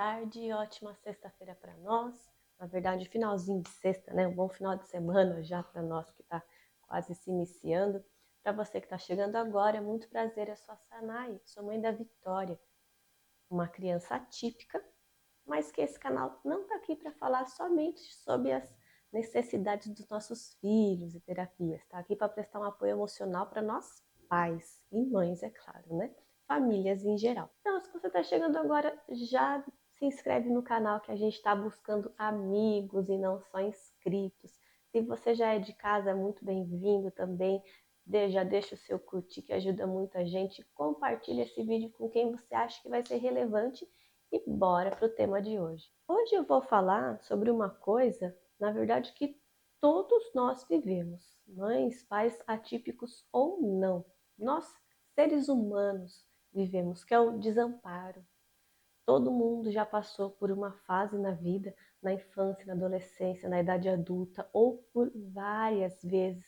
tarde, ótima sexta-feira para nós. Na verdade, finalzinho de sexta, né? Um bom final de semana já para nós que está quase se iniciando. Para você que está chegando agora, é muito prazer, eu sou a Sanai, sou mãe da Vitória, uma criança atípica, mas que esse canal não está aqui para falar somente sobre as necessidades dos nossos filhos e terapias, está aqui para prestar um apoio emocional para nós pais e mães, é claro, né? Famílias em geral. Então, se você está chegando agora, já se inscreve no canal que a gente está buscando amigos e não só inscritos. Se você já é de casa, é muito bem-vindo também. Já deixa o seu curtir, que ajuda muito a gente. Compartilha esse vídeo com quem você acha que vai ser relevante e bora para o tema de hoje. Hoje eu vou falar sobre uma coisa, na verdade, que todos nós vivemos, mães, pais atípicos ou não. Nós, seres humanos, vivemos, que é o desamparo. Todo mundo já passou por uma fase na vida, na infância, na adolescência, na idade adulta, ou por várias vezes,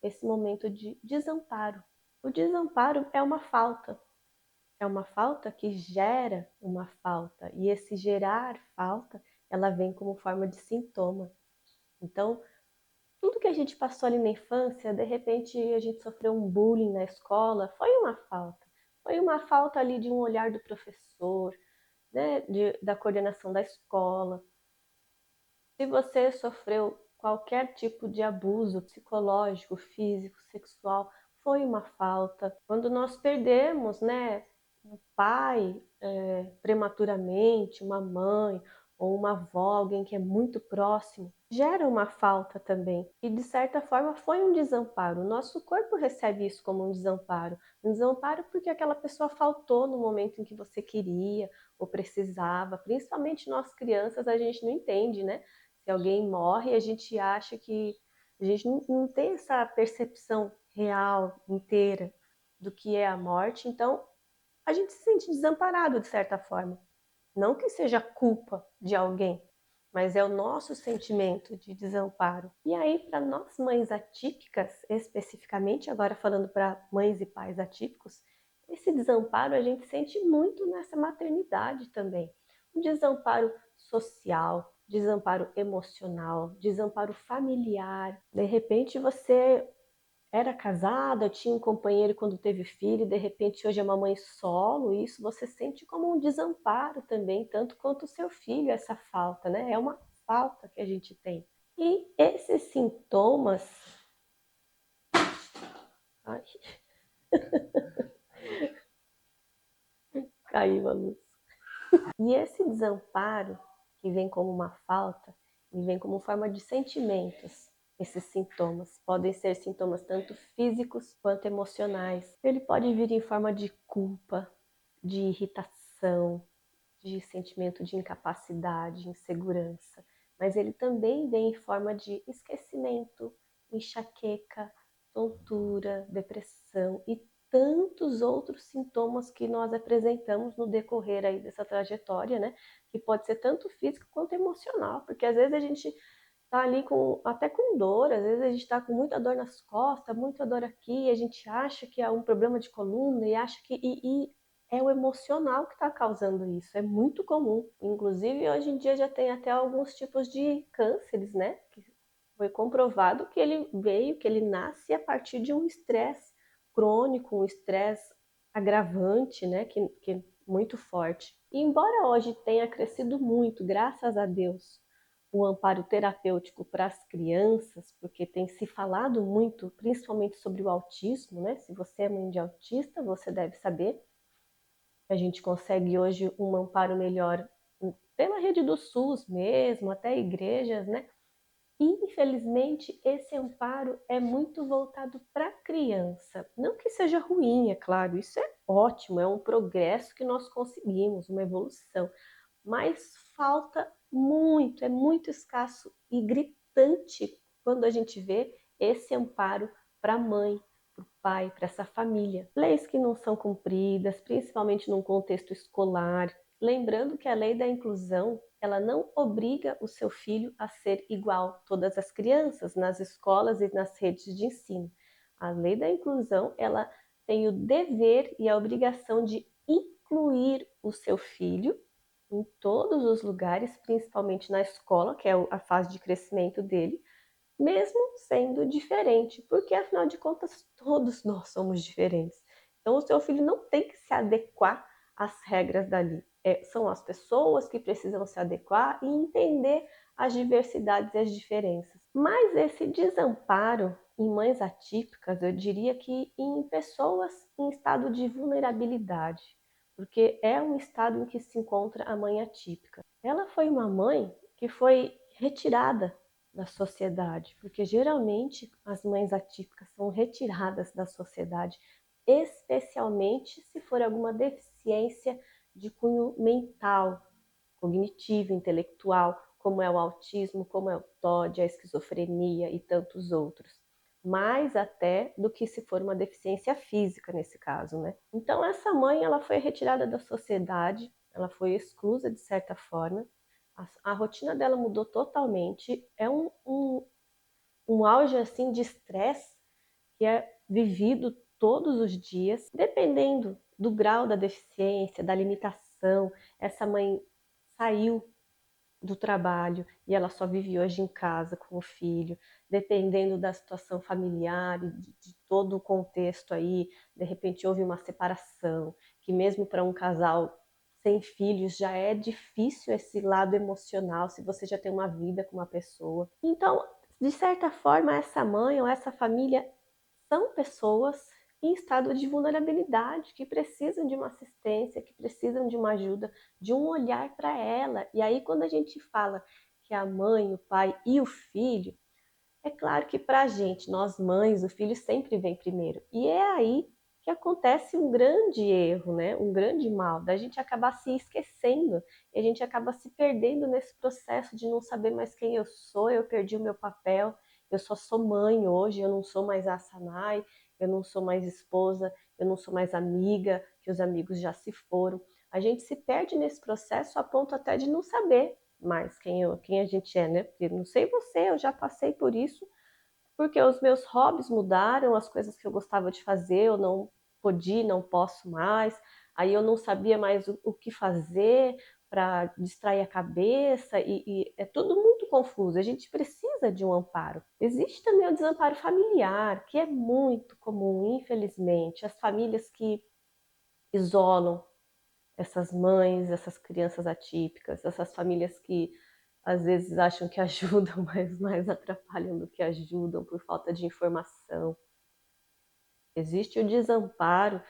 esse momento de desamparo. O desamparo é uma falta que gera uma falta, e esse gerar falta, ela vem como forma de sintoma. Então, tudo que a gente passou ali na infância, de repente a gente sofreu um bullying na escola, foi uma falta. Foi uma falta ali de um olhar do professor, né, da coordenação da escola. Se você sofreu qualquer tipo de abuso psicológico, físico, sexual, foi uma falta. Quando nós perdemos, né, um pai prematuramente, uma mãe ou uma avó, alguém que é muito próximo, gera uma falta também. E de certa forma foi um desamparo. O nosso corpo recebe isso como um desamparo. Um desamparo porque aquela pessoa faltou no momento em que você queria ou precisava. Principalmente nós crianças, a gente não entende, né? Se alguém morre, a gente acha que a gente não tem essa percepção real, inteira, do que é a morte. Então, a gente se sente desamparado de certa forma. Não que seja culpa de alguém, mas é o nosso sentimento de desamparo. E aí, para nós mães atípicas, especificamente, agora falando para mães e pais atípicos, esse desamparo a gente sente muito nessa maternidade também. O desamparo social, desamparo emocional, desamparo familiar. De repente você era casada, tinha um companheiro quando teve filho, e de repente hoje é uma mãe solo, e isso você sente como um desamparo também, tanto quanto o seu filho, essa falta, né? É uma falta que a gente tem. E esses sintomas. Ai, caiu a luz. E esse desamparo, que vem como uma falta, e vem como forma de sentimentos. Esses sintomas podem ser sintomas tanto físicos quanto emocionais. Ele pode vir em forma de culpa, de irritação, de sentimento de incapacidade, insegurança, mas ele também vem em forma de esquecimento, enxaqueca, tontura, depressão e tantos outros sintomas que nós apresentamos no decorrer aí dessa trajetória, né? Que pode ser tanto físico quanto emocional, porque às vezes a gente tá ali até com dor, às vezes a gente tá com muita dor nas costas, muita dor aqui, a gente acha que é um problema de coluna e acha que é o emocional que está causando isso, é muito comum. Inclusive, hoje em dia já tem até alguns tipos de cânceres, né? Que foi comprovado que ele veio, que ele nasce a partir de um estresse crônico, um estresse agravante, né? Que é muito forte. E embora hoje tenha crescido muito, graças a Deus, o amparo terapêutico para as crianças, porque tem se falado muito, principalmente sobre o autismo, né? Se você é mãe de autista, você deve saber a gente consegue hoje um amparo melhor pela rede do SUS mesmo, até igrejas, né? Infelizmente, esse amparo é muito voltado para a criança. Não que seja ruim, é claro, isso é ótimo, é um progresso que nós conseguimos, uma evolução, mas falta muito, é muito escasso e gritante quando a gente vê esse amparo para a mãe, para o pai, para essa família. Leis que não são cumpridas, principalmente num contexto escolar. Lembrando que a lei da inclusão, ela não obriga o seu filho a ser igual a todas as crianças nas escolas e nas redes de ensino. A lei da inclusão, ela tem o dever e a obrigação de incluir o seu filho em todos os lugares, principalmente na escola, que é a fase de crescimento dele, mesmo sendo diferente, porque afinal de contas todos nós somos diferentes. Então o seu filho não tem que se adequar às regras dali. São as pessoas que precisam se adequar e entender as diversidades e as diferenças. Mas esse desamparo em mães atípicas, eu diria que em pessoas em estado de vulnerabilidade, porque é um estado em que se encontra a mãe atípica. Ela foi uma mãe que foi retirada da sociedade, porque geralmente as mães atípicas são retiradas da sociedade, especialmente se for alguma deficiência de cunho mental, cognitivo, intelectual, como é o autismo, como é o TOD, a esquizofrenia e tantos outros. Mais até do que se for uma deficiência física nesse caso, né? Então essa mãe, ela foi retirada da sociedade, ela foi exclusa de certa forma, a rotina dela mudou totalmente, é um auge assim de estresse que é vivido todos os dias, dependendo do grau da deficiência, da limitação. Essa mãe saiu do trabalho e ela só vive hoje em casa com o filho, dependendo da situação familiar e de todo o contexto aí, de repente houve uma separação, que mesmo para um casal sem filhos já é difícil esse lado emocional, se você já tem uma vida com uma pessoa. Então, de certa forma, essa mãe ou essa família são pessoas em estado de vulnerabilidade, que precisam de uma assistência, que precisam de uma ajuda, de um olhar para ela. E aí, quando a gente fala que a mãe, o pai e o filho, é claro que para a gente, nós mães, o filho sempre vem primeiro. E é aí que acontece um grande erro, né? Um grande mal, da gente acabar se esquecendo, e a gente acaba se perdendo nesse processo de não saber mais quem eu perdi o meu papel, eu só sou mãe hoje, eu não sou mais a Sanai, eu não sou mais esposa, eu não sou mais amiga, que os amigos já se foram. A gente se perde nesse processo a ponto até de não saber mais quem a gente é, né? Porque não sei você, eu já passei por isso, porque os meus hobbies mudaram, as coisas que eu gostava de fazer, eu não podia, não posso mais, aí eu não sabia mais o que fazer para distrair a cabeça, e é tudo muito confuso, a gente precisa de um amparo. Existe também o desamparo familiar, que é muito comum, infelizmente, as famílias que isolam essas mães, essas crianças atípicas, essas famílias que às vezes acham que ajudam, mas mais atrapalham do que ajudam por falta de informação. Existe o desamparo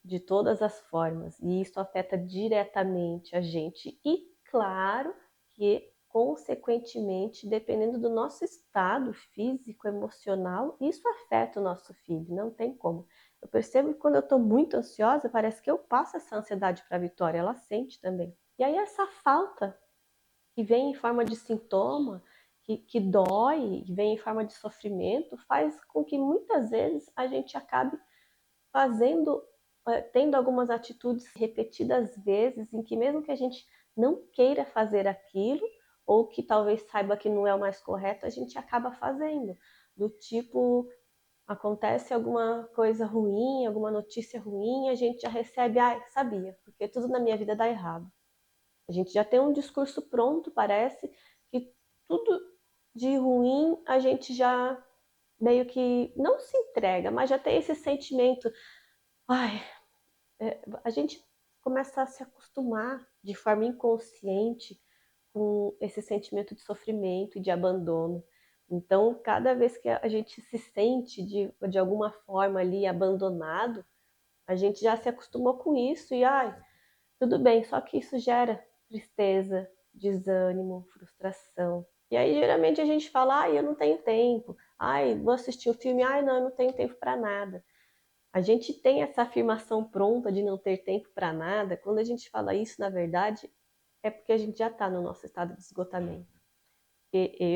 de todas as formas, e isso afeta diretamente a gente. E claro que, consequentemente, dependendo do nosso estado físico, emocional, isso afeta o nosso filho, não tem como. Eu percebo que quando eu estou muito ansiosa, parece que eu passo essa ansiedade para a Vitória, ela sente também. E aí essa falta que vem em forma de sintoma, que dói, que vem em forma de sofrimento, faz com que muitas vezes a gente acabe fazendo, tendo algumas atitudes repetidas vezes, em que mesmo que a gente não queira fazer aquilo, ou que talvez saiba que não é o mais correto, a gente acaba fazendo. Do tipo, acontece alguma coisa ruim, alguma notícia ruim, a gente já recebe, ah, sabia, porque tudo na minha vida dá errado. A gente já tem um discurso pronto, parece que tudo de ruim a gente já meio que não se entrega, mas já tem esse sentimento. Ai, a gente começa a se acostumar de forma inconsciente com esse sentimento de sofrimento e de abandono. Então, cada vez que a gente se sente de alguma forma ali abandonado, a gente já se acostumou com isso e, ai, tudo bem, só que isso gera tristeza, desânimo, frustração. E aí, geralmente, a gente fala, ai, eu não tenho tempo. Ai, vou assistir o filme, ai, não, eu não tenho tempo para nada. A gente tem essa afirmação pronta de não ter tempo para nada. Quando a gente fala isso, na verdade, é porque a gente já está no nosso estado de esgotamento. E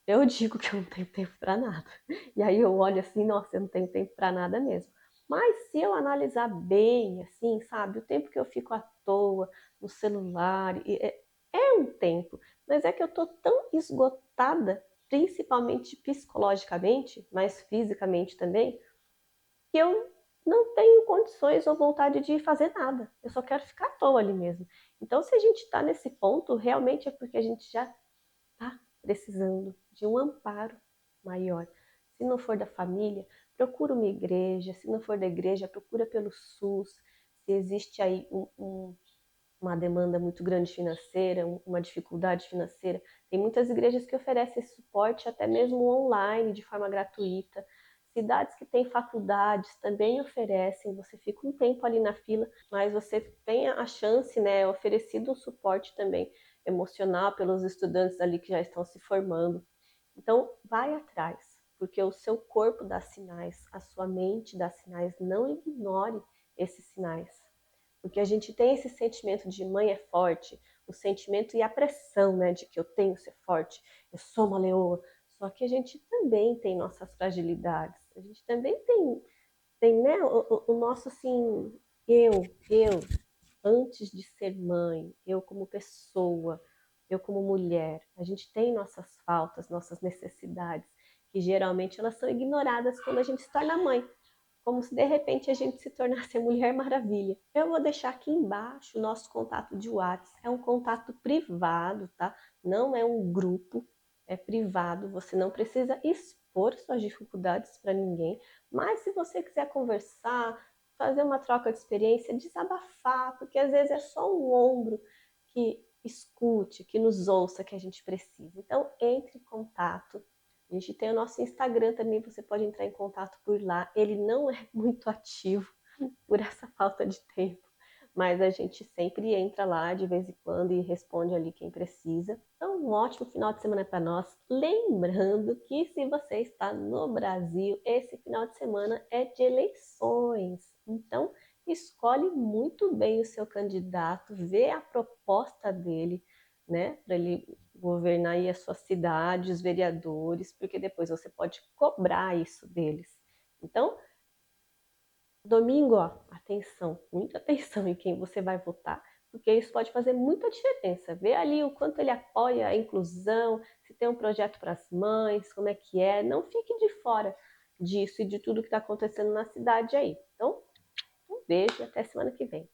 eu digo que eu não tenho tempo para nada. E aí eu olho assim, nossa, eu não tenho tempo para nada mesmo. Mas se eu analisar bem, assim, sabe, o tempo que eu fico à toa no celular, é um tempo, mas é que eu tô tão esgotada, principalmente psicologicamente, mas fisicamente também, que eu não tenho condições ou vontade de fazer nada. Eu só quero ficar à toa ali mesmo. Então, se a gente está nesse ponto, realmente é porque a gente já está precisando de um amparo maior. Se não for da família, procura uma igreja. Se não for da igreja, procura pelo SUS. Se existe aí uma demanda muito grande financeira, uma dificuldade financeira, tem muitas igrejas que oferecem esse suporte até mesmo online, de forma gratuita. Cidades que têm faculdades também oferecem, você fica um tempo ali na fila, mas você tem a chance, né, oferecido um suporte também emocional pelos estudantes ali que já estão se formando. Então, vai atrás, porque o seu corpo dá sinais, a sua mente dá sinais, não ignore esses sinais. Porque a gente tem esse sentimento de mãe é forte, o sentimento e a pressão, né, de que eu tenho que ser forte, eu sou uma leoa. Só que a gente também tem nossas fragilidades, a gente também tem né, o nosso assim, eu, antes de ser mãe, eu como pessoa, eu como mulher, a gente tem nossas faltas, nossas necessidades, que geralmente elas são ignoradas quando a gente se torna mãe, como se de repente a gente se tornasse a Mulher Maravilha. Eu vou deixar aqui embaixo o nosso contato de WhatsApp. É um contato privado, tá? Não é um grupo, é privado. Você não precisa expor suas dificuldades para ninguém. Mas se você quiser conversar, fazer uma troca de experiência, desabafar, porque às vezes é só um ombro que escute, que nos ouça que a gente precisa. Então, entre em contato. A gente tem o nosso Instagram também, você pode entrar em contato por lá. Ele não é muito ativo por essa falta de tempo, mas a gente sempre entra lá de vez em quando e responde ali quem precisa. Então, um ótimo final de semana para nós. Lembrando que se você está no Brasil, esse final de semana é de eleições. Então, escolhe muito bem o seu candidato, vê a proposta dele, né, para ele governar aí a sua cidade, os vereadores, porque depois você pode cobrar isso deles. Então, domingo, ó, atenção, muita atenção em quem você vai votar, porque isso pode fazer muita diferença. Vê ali o quanto ele apoia a inclusão, se tem um projeto para as mães, como é que é. Não fique de fora disso e de tudo que está acontecendo na cidade aí. Então, um beijo e até semana que vem.